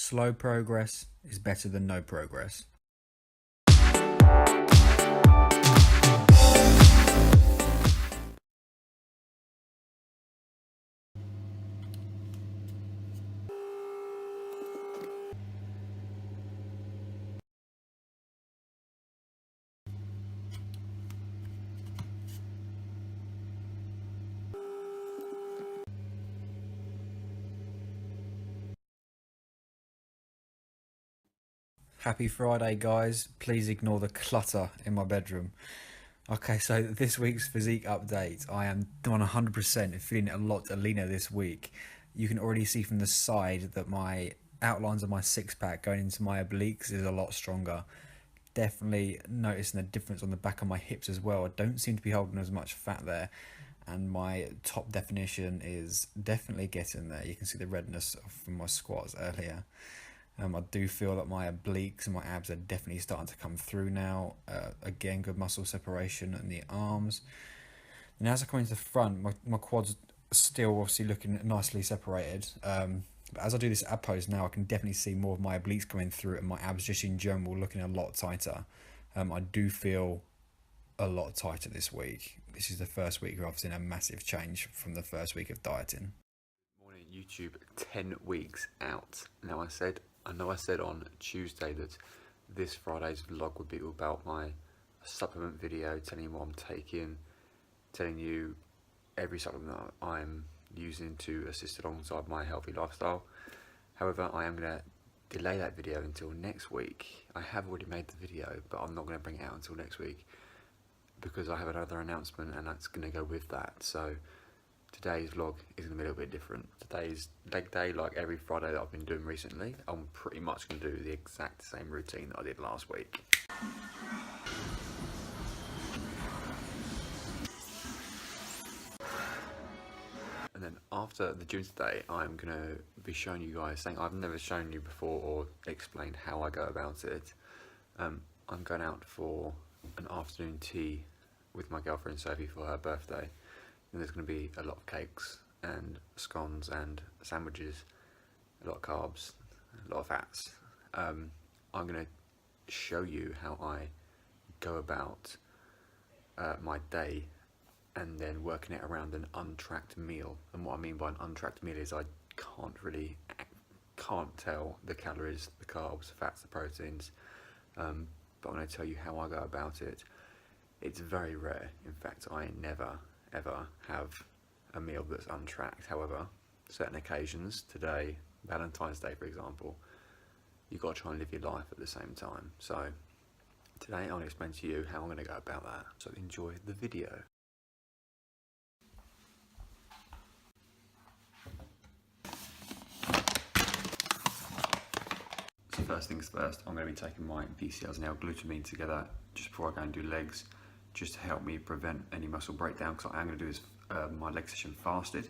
Slow progress is better than no progress. Happy Friday, guys. Please ignore the clutter in my bedroom. Okay, so this week's physique update. I am 100% feeling a lot leaner this week. You can already see from the side that my outlines of my six-pack going into my obliques is a lot stronger. Definitely noticing a difference on the back of my hips as well. I don't seem to be holding as much fat there, and my top definition is definitely getting there. You can see the redness from my squats earlier. I do feel that my obliques and my abs are definitely starting to come through now. Again, good muscle separation in the arms. And as I come into the front, my quads are still obviously looking nicely separated. But as I do this ab pose now, I can definitely see more of my obliques coming through and my abs just in general looking a lot tighter. I do feel a lot tighter this week. This is the first week where I've seen a massive change from the first week of dieting. Morning YouTube, 10 weeks out. Now I know I said on Tuesday that this Friday's vlog would be about my supplement video, telling you what I'm taking, telling you every supplement that I'm using to assist alongside my healthy lifestyle. However, I am going to delay that video until next week. I have already made the video, but I'm not going to bring it out until next week because I have another announcement and that's going to go with that. So today's vlog is going to be a little bit different. Today's leg day, like every Friday that I've been doing recently. I'm pretty much going to do the exact same routine that I did last week. And then after the gym today, I'm going to be showing you guys something I've never shown you before or explained how I go about it. I'm going out for an afternoon tea with my girlfriend Sophie for her birthday. And there's going to be a lot of cakes and scones and sandwiches, a lot of carbs, a lot of fats. I'm going to show you how I go about my day and then working it around an untracked meal. And what I mean by an untracked meal is I can't tell the calories, the carbs, the fats, the proteins, but I'm going to tell you how I go about it. It's very rare. In fact, I never ever have a meal that's untracked. However, certain occasions, today, Valentine's Day for example, you've got to try and live your life at the same time. So today I'm going to explain to you how I'm going to go about that. So enjoy the video. So first things first, I'm going to be taking my BCLs and L-glutamine together just before I go and do legs, just to help me prevent any muscle breakdown, because I am going to do this, my leg session fasted.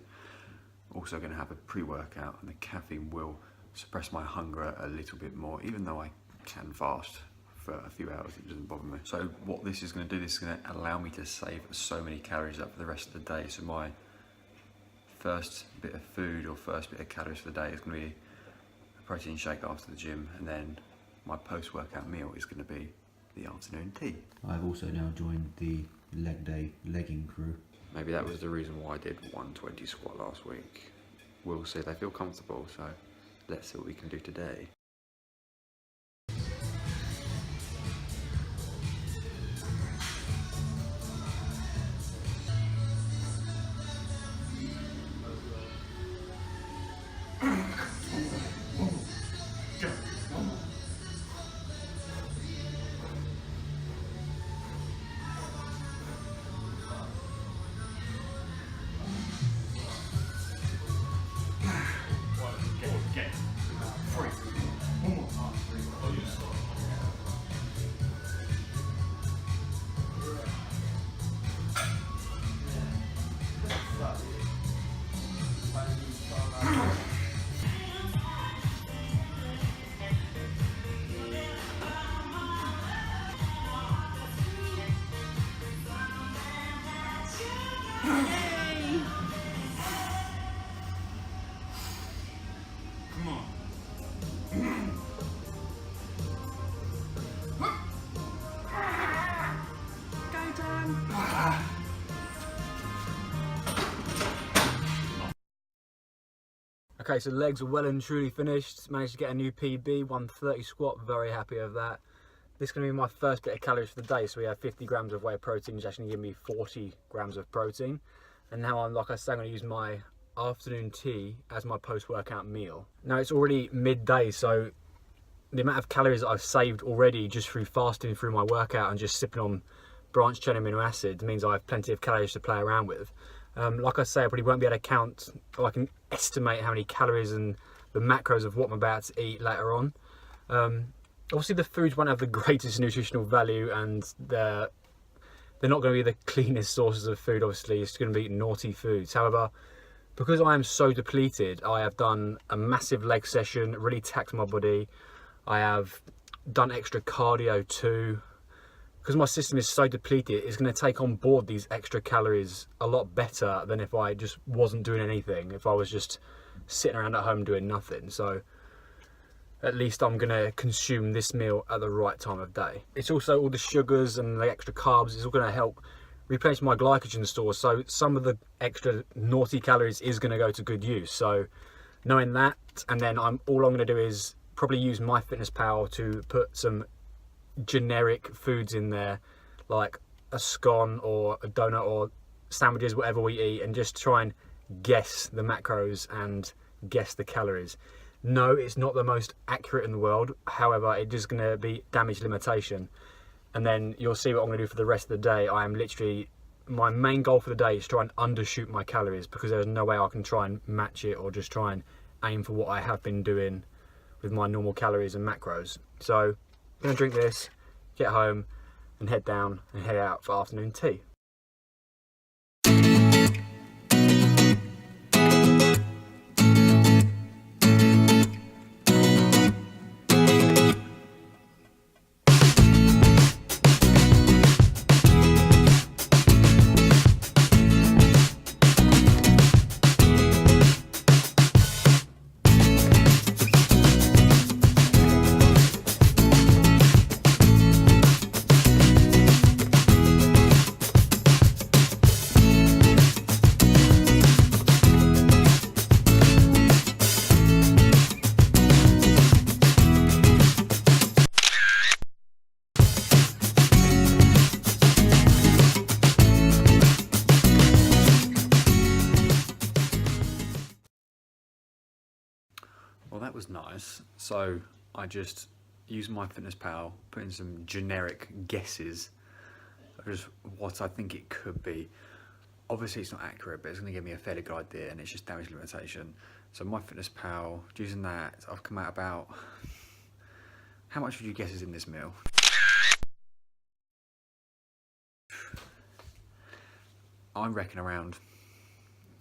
Also going to have a pre-workout, and the caffeine will suppress my hunger a little bit more, even though I can fast for a few hours, it doesn't bother me. So what this is going to do, this is going to allow me to save so many calories up for the rest of the day. So my first bit of food or first bit of calories for the day is going to be a protein shake after the gym, and then my post-workout meal is going to be the afternoon tea. I've also now joined the leg day legging crew. Maybe that was the reason why I did 120 squat last week. We'll see, they feel comfortable, so let's see what we can do today. Okay, so legs are well and truly finished. Managed to get a new PB, 130 squat, very happy with that. This is going to be my first bit of calories for the day, so we have 50 grams of whey protein, which actually give me 40 grams of protein. And now I'm, like I said, I'm going to use my afternoon tea as my post-workout meal. Now it's already midday, so the amount of calories that I've saved already just through fasting through my workout and just sipping on branched chain amino acid means I have plenty of calories to play around with. Like I say, I probably won't be able to count, or I can estimate how many calories and the macros of what I'm about to eat later on. Obviously the foods won't have the greatest nutritional value, and they're not going to be the cleanest sources of food. Obviously it's going to be naughty foods. However, because I am so depleted, I have done a massive leg session, really taxed my body. I have done extra cardio too. Because my system is so depleted, it's going to take on board these extra calories a lot better than if I just wasn't doing anything, if I was just sitting around at home doing nothing. So at least I'm going to consume this meal at the right time of day. It's also all the sugars and the extra carbs, it's all going to help replenish my glycogen stores. So some of the extra naughty calories is going to go to good use. So knowing that, and then all I'm going to do is probably use MyFitnessPal to put some generic foods in there, like a scone or a donut or sandwiches, whatever we eat, and just try and guess the macros and guess the calories. No, it's not the most accurate in the world, however it is going to be damage limitation. And then you'll see what I'm going to do for the rest of the day. I am literally, my main goal for the day is to try and undershoot my calories, because there's no way I can try and match it or just try and aim for what I have been doing with my normal calories and macros. So I'm going to drink this, get home and head down and head out for afternoon tea. Well, that was nice. So I just used MyFitnessPal, put in some generic guesses of just what I think it could be. Obviously it's not accurate, but it's going to give me a fairly good idea, and it's just damage limitation. So MyFitnessPal, using that, I've come out about, how much would you guess is in this meal? I reckon around,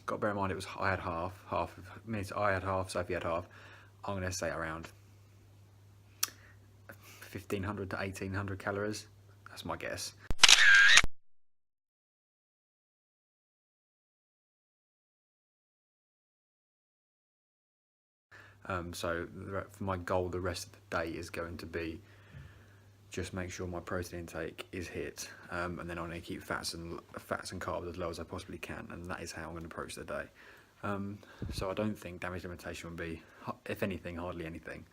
got to bear in mind I had half, I had half, Sophie had half. I'm going to say around 1,500 to 1,800 calories. That's my guess. So for my goal the rest of the day is going to be just make sure my protein intake is hit, and then I'm going to keep fats and carbs as low as I possibly can, and that is how I'm going to approach the day. So I don't think damage limitation will be, if anything, hardly anything.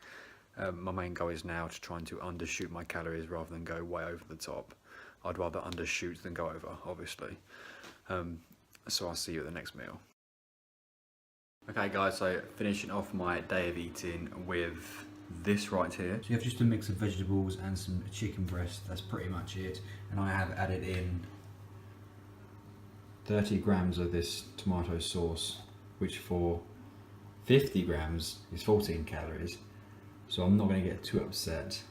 My main goal is now to try to undershoot my calories rather than go way over the top. I'd rather undershoot than go over, obviously. So I'll see you at the next meal. Okay guys, so finishing off my day of eating with this right here. So you have just a mix of vegetables and some chicken breast, that's pretty much it. And I have added in 30 grams of this tomato sauce, which for 50 grams is 14 calories. So I'm not going to get too upset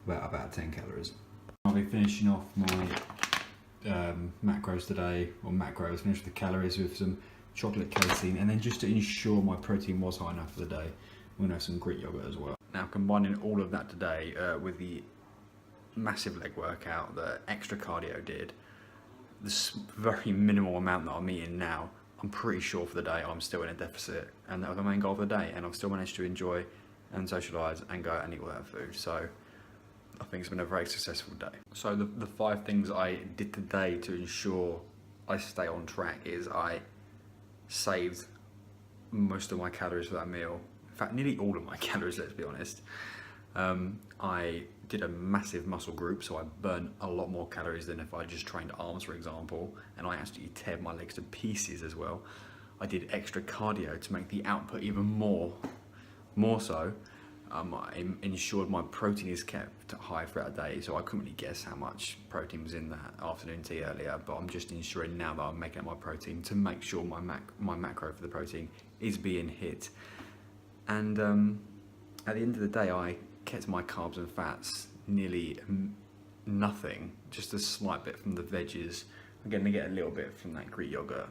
about 10 calories. I'll be finishing off my macros today, finish the calories with some chocolate casein, and then just to ensure my protein was high enough for the day, I'm going to have some Greek yogurt as well. Now combining all of that today with the massive leg workout that extra cardio did, this very minimal amount that I'm eating now, I'm pretty sure for the day I'm still in a deficit, and that was my main goal for the day, and I've still managed to enjoy and socialise and go out and eat all that food. So I think it's been a very successful day. So the 5 things I did today to ensure I stay on track is I saved most of my calories for that meal. In fact, nearly all of my calories, let's be honest. I did a massive muscle group, so I burned a lot more calories than if I just trained arms, for example, and I actually teared my legs to pieces as well. I did extra cardio to make the output even more so. I ensured my protein is kept high throughout the day, so I couldn't really guess how much protein was in that afternoon tea earlier, but I'm just ensuring now that I'm making up my protein to make sure my macro for the protein is being hit. And at the end of the day, I kept my carbs and fats nearly nothing, just a slight bit from the veggies. I'm going to get a little bit from that Greek yogurt,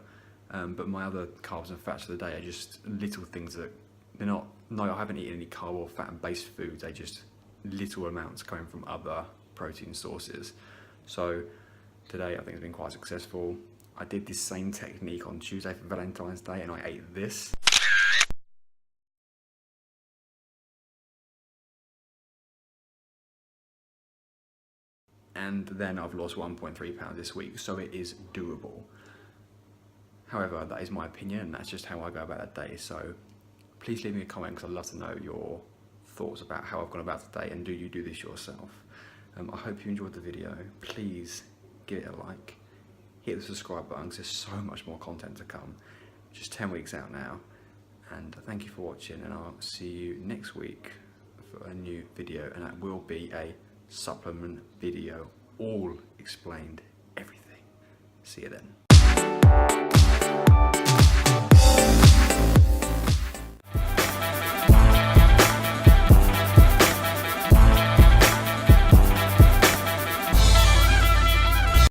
but my other carbs and fats for the day are just little things that they're not. No, I haven't eaten any carb or fat-based foods. They're just little amounts coming from other protein sources. So today I think it's been quite successful. I did this same technique on Tuesday for Valentine's Day, and I ate this. And then I've lost 1.3 pounds this week, so it is doable. However, that is my opinion, and that's just how I go about that day. So please leave me a comment, because I'd love to know your thoughts about how I've gone about today, and do you do this yourself? I hope you enjoyed the video. Please give it a like, hit the subscribe button, because there's so much more content to come. Just 10 weeks out now, and thank you for watching, and I'll see you next week for a new video, and that will be a supplement video, all explained, everything. See you then.